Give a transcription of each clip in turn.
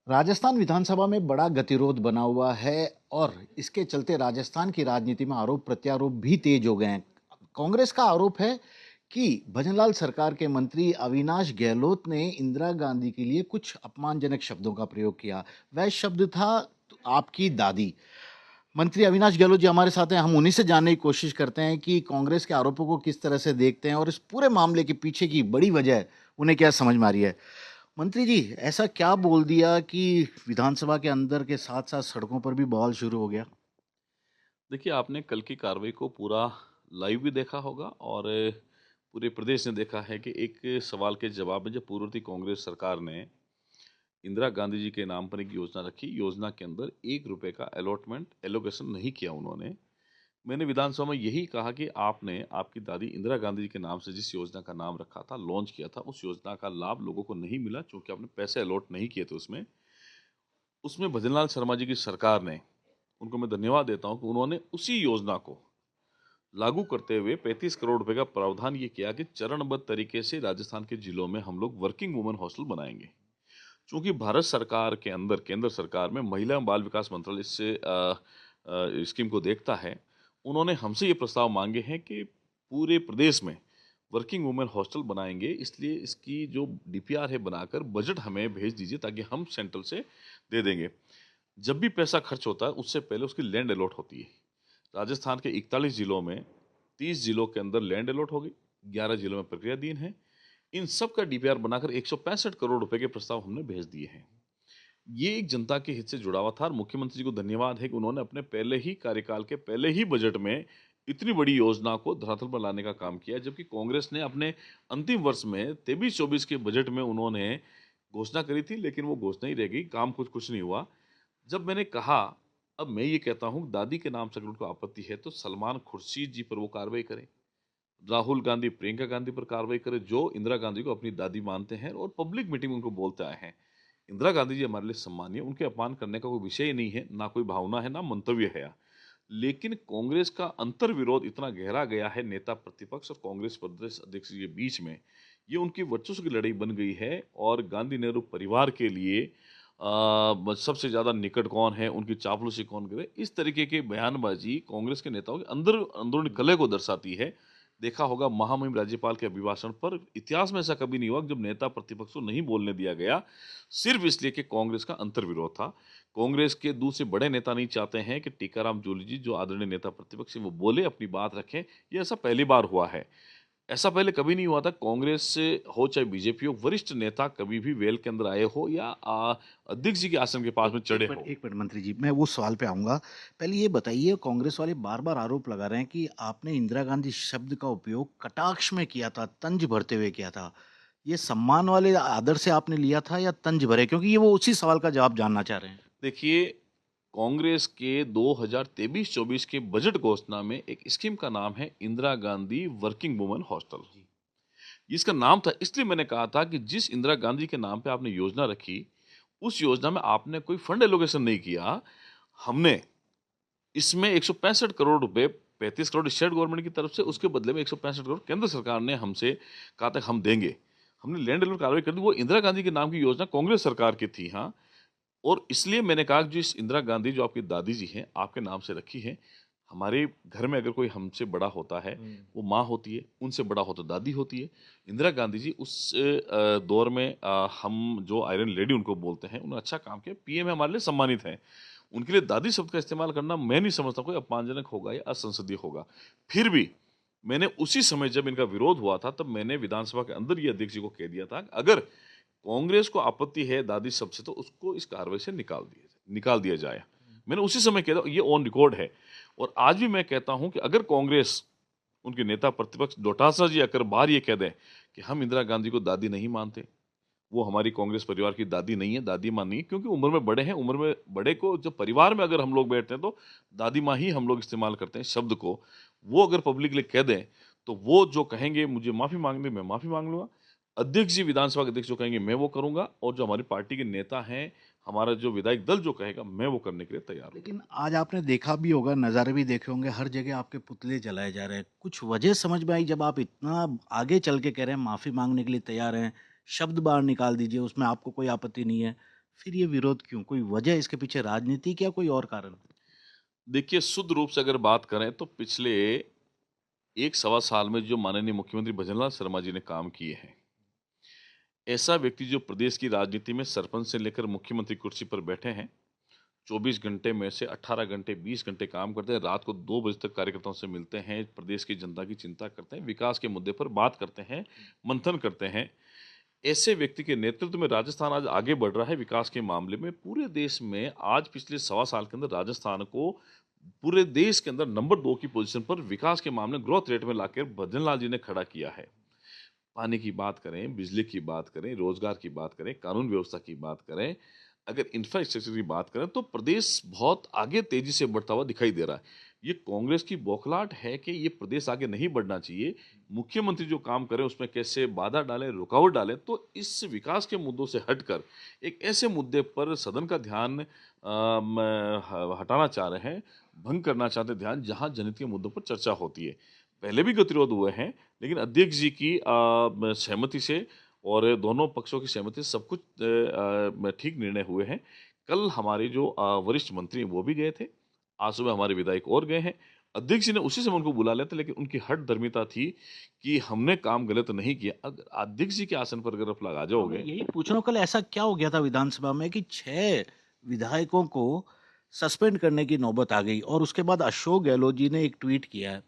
राजस्थान विधानसभा में बड़ा गतिरोध बना हुआ है और इसके चलते राजस्थान की राजनीति में आरोप प्रत्यारोप भी तेज हो गए हैं। कांग्रेस का आरोप है कि भजनलाल सरकार के मंत्री अविनाश गहलोत ने इंदिरा गांधी के लिए कुछ अपमानजनक शब्दों का प्रयोग किया। वह शब्द था आपकी दादी। मंत्री अविनाश गहलोत जी हमारे साथ हैं। हम उन्हीं से जानने की कोशिश करते हैं कि कांग्रेस के आरोपों को किस तरह से देखते हैं और इस पूरे मामले के पीछे की बड़ी वजह उन्हें क्या समझ में आ रही है। मंत्री जी, ऐसा क्या बोल दिया कि विधानसभा के अंदर के साथ-साथ सड़कों पर भी बवाल शुरू हो गया? देखिए, आपने कल की कार्रवाई को पूरा लाइव भी देखा होगा और पूरे प्रदेश ने देखा है कि एक सवाल के जवाब में जब पूर्ववर्ती कांग्रेस सरकार ने इंदिरा गांधी जी के नाम पर एक योजना रखी, योजना के अंदर ₹1 का एलोकेशन नहीं किया उन्होंने। मैंने विधानसभा में यही कहा कि आपने आपकी दादी इंदिरा गांधी जी के नाम से जिस योजना का नाम रखा था, लॉन्च किया था, उस योजना का लाभ लोगों को नहीं मिला क्योंकि आपने पैसे अलॉट नहीं किए थे उसमें। उसमें भजनलाल शर्मा जी की सरकार ने, उनको मैं धन्यवाद देता हूँ कि उन्होंने उसी योजना को लागू करते हुए 35 करोड़ रुपए का प्रावधान ये किया कि चरणबद्ध तरीके से राजस्थान के जिलों में हम लोग वर्किंग वुमेन हॉस्टल बनाएंगे। चूंकि भारत सरकार के अंदर केंद्र सरकार में महिला एवं बाल विकास मंत्रालय इससे स्कीम को देखता है। उन्होंने हमसे ये प्रस्ताव मांगे हैं कि पूरे प्रदेश में वर्किंग वुमेन हॉस्टल बनाएंगे, इसलिए इसकी जो डीपीआर है बनाकर बजट हमें भेज दीजिए ताकि हम सेंट्रल से दे देंगे। जब भी पैसा खर्च होता है उससे पहले उसकी लैंड अलॉट होती है। राजस्थान के 41 जिलों में 30 जिलों के अंदर लैंड अलॉट हो गई, 11 जिलों में प्रक्रियाधीन है। इन सब का डीपीआर बनाकर 165 करोड़ रुपए के प्रस्ताव हमने भेज दिए हैं। ये एक जनता के हित से जुड़ा हुआ था और मुख्यमंत्री जी को धन्यवाद है कि उन्होंने अपने पहले ही कार्यकाल के पहले ही बजट में इतनी बड़ी योजना को धरातल पर लाने का काम किया, जबकि कांग्रेस ने अपने अंतिम वर्ष में 23-24 के बजट में उन्होंने घोषणा करी थी, लेकिन वो घोषणा ही रह गई, काम कुछ कुछ नहीं हुआ। जब मैंने कहा, अब मैं ये कहता हूँ दादी के नाम से अगर उनको आपत्ति है तो सलमान खुर्शीद जी पर वो कार्रवाई करें, राहुल गांधी प्रियंका गांधी पर कार्रवाई करें जो इंदिरा गांधी को अपनी दादी मानते हैं और पब्लिक मीटिंग में उनको बोलते आए हैं। इंदिरा गांधी जी हमारे लिए सम्मानीय, उनके अपमान करने का कोई विषय ही नहीं है, ना कोई भावना है, ना मंतव्य है। लेकिन कांग्रेस का अंतर विरोध इतना गहरा गया है नेता प्रतिपक्ष और कांग्रेस प्रदेश अध्यक्ष के बीच में, ये उनकी वर्चस्व की लड़ाई बन गई है और गांधी नेहरू परिवार के लिए सबसे ज्यादा निकट कौन है, उनकी चापलूसी कौन करे, इस तरीके के बयानबाजी कांग्रेस के नेताओं के अंदर अंदरूनी कलह को दर्शाती है। देखा होगा महामहिम राज्यपाल के अभिभाषण पर इतिहास में ऐसा कभी नहीं हुआ जब नेता प्रतिपक्ष को नहीं बोलने दिया गया, सिर्फ इसलिए कि कांग्रेस का अंतर विरोध था। कांग्रेस के दूसरे बड़े नेता नहीं चाहते हैं कि टीकाराम जूली जी जो आदरणीय नेता प्रतिपक्ष हैं वो बोले, अपनी बात रखें। ये ऐसा पहली बार हुआ है, ऐसा पहले कभी नहीं हुआ था। कांग्रेस से हो चाहे बीजेपी हो, वरिष्ठ नेता कभी भी वेल के अंदर आए हो या अध्यक्ष जी के आसन के पास एक में एक चढ़े मिनट हो। एक मिनट मंत्री जी, मैं वो सवाल पे आऊँगा। पहले ये बताइए, कांग्रेस वाले बार-बार आरोप लगा रहे हैं कि आपने इंदिरा गांधी शब्द का उपयोग कटाक्ष में किया था, तंज भरते हुए किया था। ये सम्मान वाले आदर से आपने लिया था या तंज भरे? क्योंकि ये वो उसी सवाल का जवाब जानना चाह रहे हैं। देखिए, कांग्रेस के 2023-24 के बजट घोषणा में एक स्कीम का नाम है Indira Gandhi working women hostel. जी। इसका नाम था, इसलिए मैंने कहा था कि जिस इंदिरा गांधी के नाम पे आपने योजना रखी, उस योजना में आपने कोई फंड एलोकेशन नहीं किया। हमने इसमें 165 करोड़ रुपए, 35 करोड़ स्टेट गवर्नमेंट की तरफ से, उसके बदले में 165 करोड़ केंद्र सरकार ने हमसे कहा था हम देंगे। हमने लैंड एलोकेशन कार्रवाई कर दी। वो इंदिरा गांधी के नाम की योजना कांग्रेस सरकार की थी, हाँ। और इसलिए मैंने कहा कि जिस इंदिरा गांधी जो आपकी दादी जी हैं, आपके नाम से रखी है। हमारे घर में अगर कोई हमसे बड़ा होता है, वो माँ होती है, उनसे बड़ा हो तो दादी होती है। इंदिरा गांधी जी उस दौर में हम जो आयरन लेडी उनको बोलते हैं, उन्होंने अच्छा काम किया, पीएम हमारे लिए सम्मानित हैं। उनके लिए दादी शब्द का इस्तेमाल करना मैं नहीं समझता कोई अपमानजनक होगा या असंसदीय होगा। फिर भी मैंने उसी समय जब इनका विरोध हुआ था, तब मैंने विधानसभा के अंदर ये अध्यक्ष जी को कह दिया था कि अगर कांग्रेस को आपत्ति है दादी शब्द से तो उसको इस कार्रवाई से निकाल दिया जाए। मैंने उसी समय कहा था, ये ऑन रिकॉर्ड है। और आज भी मैं कहता हूं कि अगर कांग्रेस, उनके नेता प्रतिपक्ष डोटासरा जी अगर बाहर ये कह दें कि हम इंदिरा गांधी को दादी नहीं मानते, वो हमारी कांग्रेस परिवार की दादी नहीं है, दादी माँ नहीं है, क्योंकि उम्र में बड़े हैं। उम्र में बड़े को जब परिवार में अगर हम लोग बैठते हैं तो दादी माँ ही हम लोग इस्तेमाल करते हैं शब्द को। वो अगर पब्लिकली कह दें तो वो जो कहेंगे मुझे माफी मांगनी, मैं माफी मांग लूंगा। अध्यक्ष जी, विधानसभा के अध्यक्ष जो कहेंगे मैं वो करूंगा, और जो हमारी पार्टी के नेता हैं, हमारा जो विधायक दल जो कहेगा मैं वो करने के लिए तैयार हूँ। लेकिन आज आपने देखा भी होगा, नज़ारे भी देखे होंगे, हर जगह आपके पुतले जलाए जा रहे हैं। कुछ वजह समझ में आई जब आप इतना आगे चल के कह रहे हैं माफ़ी माँगने के लिए तैयार हैं, शब्द बाहर निकाल दीजिए, उसमें आपको कोई आपत्ति नहीं है। फिर ये विरोध क्यों? कोई वजह इसके पीछे राजनीतिक या कोई और कारण? देखिए, शुद्ध रूप से अगर बात करें तो पिछले 1 सवा साल में जो माननीय मुख्यमंत्री भजनलाल शर्मा जी ने काम किए हैं, ऐसा व्यक्ति जो प्रदेश की राजनीति में सरपंच से लेकर मुख्यमंत्री कुर्सी पर बैठे हैं, 24 घंटे में से 18 घंटे, 20 घंटे काम करते हैं, रात को 2 बजे तक कार्यकर्ताओं से मिलते हैं, प्रदेश की जनता की चिंता करते हैं, विकास के मुद्दे पर बात करते हैं, मंथन करते हैं। ऐसे व्यक्ति के नेतृत्व में राजस्थान आज आगे बढ़ रहा है विकास के मामले में। पूरे देश में आज पिछले सवा साल के अंदर राजस्थान को पूरे देश के अंदर नंबर 2 की पोजीशन पर विकास के मामले ग्रोथ रेट में लाकर भजनलाल जी ने खड़ा किया है। पानी की बात करें, बिजली की बात करें, रोजगार की बात करें, कानून व्यवस्था की बात करें, अगर इंफ्रास्ट्रक्चर की बात करें तो प्रदेश बहुत आगे तेजी से बढ़ता हुआ दिखाई दे रहा है। ये कांग्रेस की बौखलाहट है कि ये प्रदेश आगे नहीं बढ़ना चाहिए। मुख्यमंत्री जो काम करें उसमें कैसे बाधा डालें, रुकावट डालें, तो इस विकास के मुद्दों से हटकर एक ऐसे मुद्दे पर सदन का ध्यान हटाना चाह रहे हैं, भंग करना चाहते हैं ध्यान, जहां जनहित के मुद्दों पर चर्चा होती है। पहले भी गतिरोध हुए हैं, लेकिन अध्यक्ष जी की सहमति से और दोनों पक्षों की सहमति से सब कुछ ठीक निर्णय हुए हैं। कल हमारे जो वरिष्ठ मंत्री हैं वो भी गए थे। आज सुबह हमारे विधायक और गए हैं। अध्यक्ष जी ने उसी समय उनको बुला लिया था, लेकिन उनकी हठधर्मिता थी कि हमने काम गलत नहीं किया। अगर अध्यक्ष जी के आसन पर अगर आप लगा हाँ, मैं जाओगे, यही पूछ रहा हूँ, कल ऐसा क्या हो गया था विधानसभा में कि 6 विधायकों को सस्पेंड करने की नौबत आ गई और उसके बाद अशोक गहलोत जी ने एक ट्वीट किया है।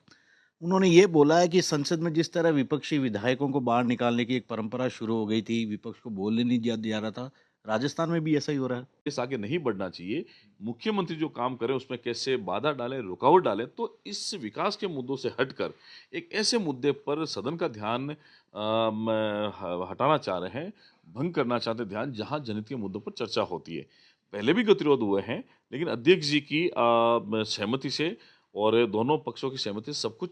उन्होंने ये बोला है कि संसद में जिस तरह विपक्षी विधायकों को बाहर निकालने की एक परंपरा शुरू हो गई थी, विपक्ष को बोलने नहीं दिया जा रहा था, राजस्थान में भी ऐसा ही हो रहा है। देश आगे नहीं बढ़ना चाहिए। मुख्यमंत्री जो काम करें उसमें कैसे बाधा डालें, रुकावट डालें, तो इस विकास के मुद्दों से हटकर एक ऐसे मुद्दे पर सदन का ध्यान हटाना चाह रहे हैं, भंग करना चाहते हैं ध्यान, जहां जनहित के मुद्दों पर चर्चा होती है। पहले भी गतिरोध हुए हैं, लेकिन अध्यक्ष जी की सहमति से और दोनों पक्षों की सहमति से सब कुछ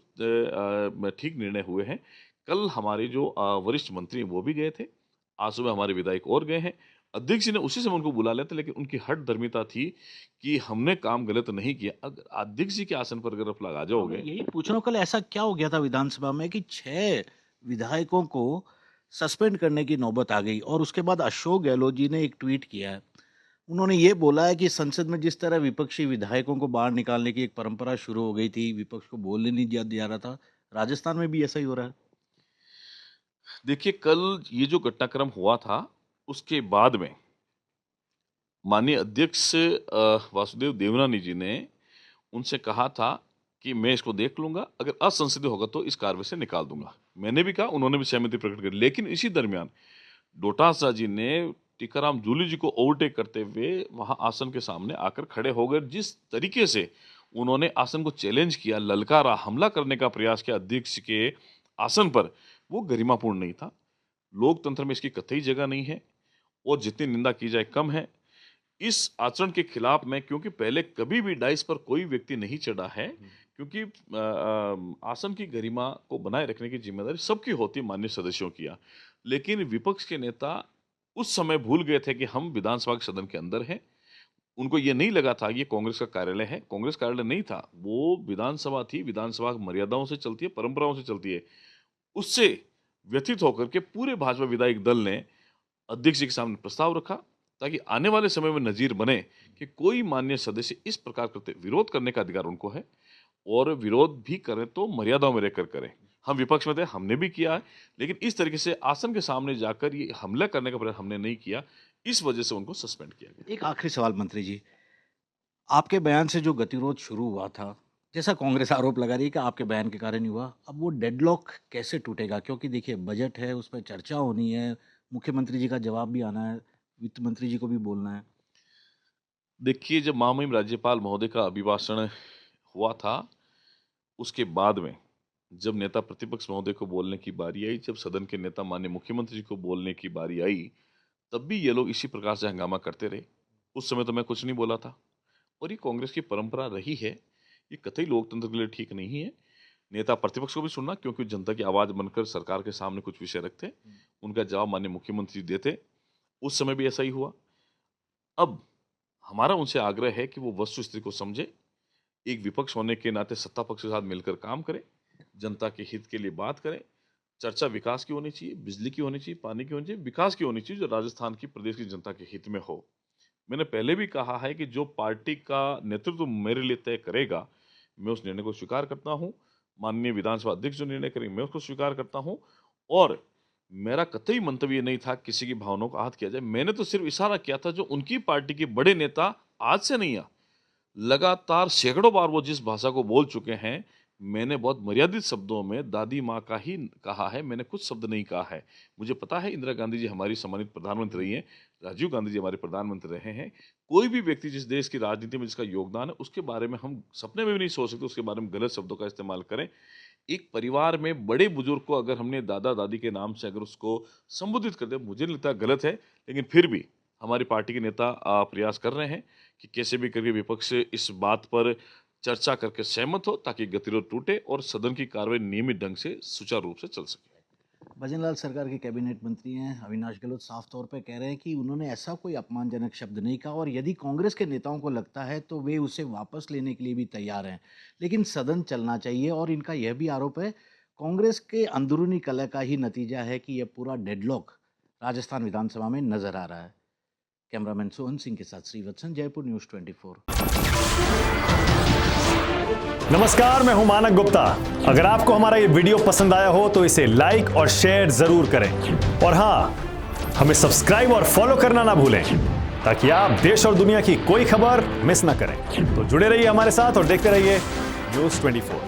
ठीक निर्णय हुए हैं। कल हमारे जो वरिष्ठ मंत्री हैं वो भी गए थे। आज सुबह हमारे विधायक और गए हैं। अध्यक्ष जी ने उसी समय उनको बुला लिया था, लेकिन उनकी हठधर्मिता थी कि हमने काम गलत नहीं किया। अगर अध्यक्ष जी के आसन पर अगर आप लगा हाँ, मैं जाओगे, यही पूछ रहा हूँ, कल ऐसा क्या हो गया था विधानसभा में कि 6 विधायकों को सस्पेंड करने की नौबत आ गई और उसके बाद अशोक गहलोत जी ने एक ट्वीट किया है। उन्होंने ये बोला है कि संसद में जिस तरह विपक्षी विधायकों को बाहर निकालने की एक परंपरा शुरू हो गई थी, विपक्ष को बोलने नहीं दिया जा रहा था, राजस्थान में भी ऐसा ही हो रहा है। देखिए कल ये जो घटनाक्रम हुआ था, उसके बाद में माननीय अध्यक्ष वासुदेव देवनानी जी ने उनसे कहा था कि मैं इसको देख लूंगा, अगर असंसदीय होगा तो इस कार्य से निकाल दूंगा। मैंने भी कहा, उन्होंने भी सहमति प्रकट करी, लेकिन इसी दरमियान डोटासरा जी ने टीकाराम जूली जी को ओवरटेक करते हुए वहां आसन के सामने आकर खड़े हो गए। जिस तरीके से उन्होंने आसन को चैलेंज किया, ललकारा, हमला करने का प्रयास किया अध्यक्ष के आसन पर, वो गरिमापूर्ण नहीं था। लोकतंत्र में इसकी कतई जगह नहीं है और जितनी निंदा की जाए कम है। इस आचरण के खिलाफ मैं, क्योंकि पहले कभी भी डाइस पर कोई व्यक्ति नहीं चढ़ा है, क्योंकि आसन की गरिमा को बनाए रखने की जिम्मेदारी सबकी होती है, माननीय सदस्यों की। लेकिन विपक्ष के नेता उस समय भूल गए थे कि हम विधानसभा के सदन के अंदर हैं। उनको ये नहीं लगा था ये कांग्रेस का कार्यालय है। कांग्रेस कार्यालय नहीं था, वो विधानसभा थी। विधानसभा मर्यादाओं से चलती है, परंपराओं से चलती है। उससे व्यथित होकर के पूरे भाजपा विधायक दल ने अध्यक्ष जी के सामने प्रस्ताव रखा, ताकि आने वाले समय में नजीर बने कि कोई माननीय सदस्य इस प्रकार करते। विरोध करने का अधिकार उनको है, और विरोध भी करें तो मर्यादाओं में रहकर करें। हम विपक्ष में थे, हमने भी किया है, लेकिन इस तरीके से आसन के सामने जाकर ये हमला करने का प्रयास हमने नहीं किया। इस वजह से उनको सस्पेंड किया गया। एक आखिरी सवाल मंत्री जी, आपके बयान से जो गतिरोध शुरू हुआ था, जैसा कांग्रेस आरोप लगा रही है कि आपके बयान के कारण ही हुआ, अब वो डेडलॉक कैसे टूटेगा? क्योंकि देखिए बजट है, उसपे चर्चा होनी है, मुख्यमंत्री जी का जवाब भी आना है, वित्त मंत्री जी को भी बोलना है। देखिए, जब महामहिम राज्यपाल महोदय का अभिभाषण हुआ था, उसके बाद में जब नेता प्रतिपक्ष महोदय को बोलने की बारी आई, जब सदन के नेता माननीय मुख्यमंत्री जी को बोलने की बारी आई, तब भी ये लोग इसी प्रकार से हंगामा करते रहे। उस समय तो मैं कुछ नहीं बोला था, और ये कांग्रेस की परंपरा रही है। ये कतई लोकतंत्र के लिए ठीक नहीं है। नेता प्रतिपक्ष को भी सुनना, क्योंकि जनता की आवाज बनकर सरकार के सामने कुछ विषय रखते, उनका जवाब माननीय मुख्यमंत्री जी देते। उस समय भी ऐसा ही हुआ। अब हमारा उनसे आग्रह है कि वो वस्तु स्थिति को समझे, एक विपक्ष होने के नाते सत्ता पक्ष के साथ मिलकर काम करें, जनता के हित के लिए बात करें। चर्चा विकास की होनी चाहिए, बिजली की होनी चाहिए, पानी की होनी चाहिए, विकास की होनी चाहिए, जो राजस्थान की, प्रदेश की जनता के हित में हो। मैंने पहले भी कहा है कि जो पार्टी का नेतृत्व मेरे लिए तय करेगा, मैं उस निर्णय को स्वीकार करता हूँ। माननीय विधानसभा अध्यक्ष जो निर्णय करेंगे, मैं उसको स्वीकार करता हूँ। और मेरा कतई मंतव्य नहीं था किसी की भावनाओं को आहत किया जाए। मैंने तो सिर्फ इशारा किया था, जो उनकी पार्टी के बड़े नेता आज से नहीं लगातार सैकड़ों बार वो जिस भाषा को बोल चुके हैं, मैंने बहुत मर्यादित शब्दों में दादी माँ का ही कहा है, मैंने कुछ शब्द नहीं कहा है। मुझे पता है इंदिरा गांधी जी हमारी सम्मानित प्रधानमंत्री रही हैं, राजीव गांधी जी हमारे प्रधानमंत्री रहे हैं। कोई भी व्यक्ति जिस देश की राजनीति में जिसका योगदान है, उसके बारे में हम सपने में भी नहीं सोच सकते उसके बारे में गलत शब्दों का इस्तेमाल करें। एक परिवार में बड़े बुजुर्ग को अगर हमने दादा दादी के नाम से अगर उसको संबोधित कर दिया, मुझे नहीं लगता गलत है। लेकिन फिर भी हमारी पार्टी के नेता प्रयास कर रहे हैं कि कैसे भी करके विपक्ष इस बात पर चर्चा करके सहमत हो, ताकि गतिरोध टूटे और सदन की कार्रवाई नियमित ढंग से सुचारू रूप से चल सके। भजनलाल सरकार के कैबिनेट मंत्री हैं अविनाश गहलोत, साफ तौर पे कह रहे हैं कि उन्होंने ऐसा कोई अपमानजनक शब्द नहीं कहा, और यदि कांग्रेस के नेताओं को लगता है तो वे उसे वापस लेने के लिए भी तैयार हैं, लेकिन सदन चलना चाहिए। और इनका यह भी आरोप है, कांग्रेस के अंदरूनी कलह का ही नतीजा है कि यह पूरा डेडलॉक राजस्थान विधानसभा में नजर आ रहा है। कैमरामैन सोहन सिंह के साथ श्रीवत्सन, जयपुर न्यूज़ 24। नमस्कार, मैं हूं मानक गुप्ता। अगर आपको हमारा ये वीडियो पसंद आया हो तो इसे लाइक और शेयर जरूर करें, और हां, हमें सब्सक्राइब और फॉलो करना ना भूलें, ताकि आप देश और दुनिया की कोई खबर मिस ना करें। तो जुड़े रहिए हमारे साथ और देखते रहिए न्यूज़ 24।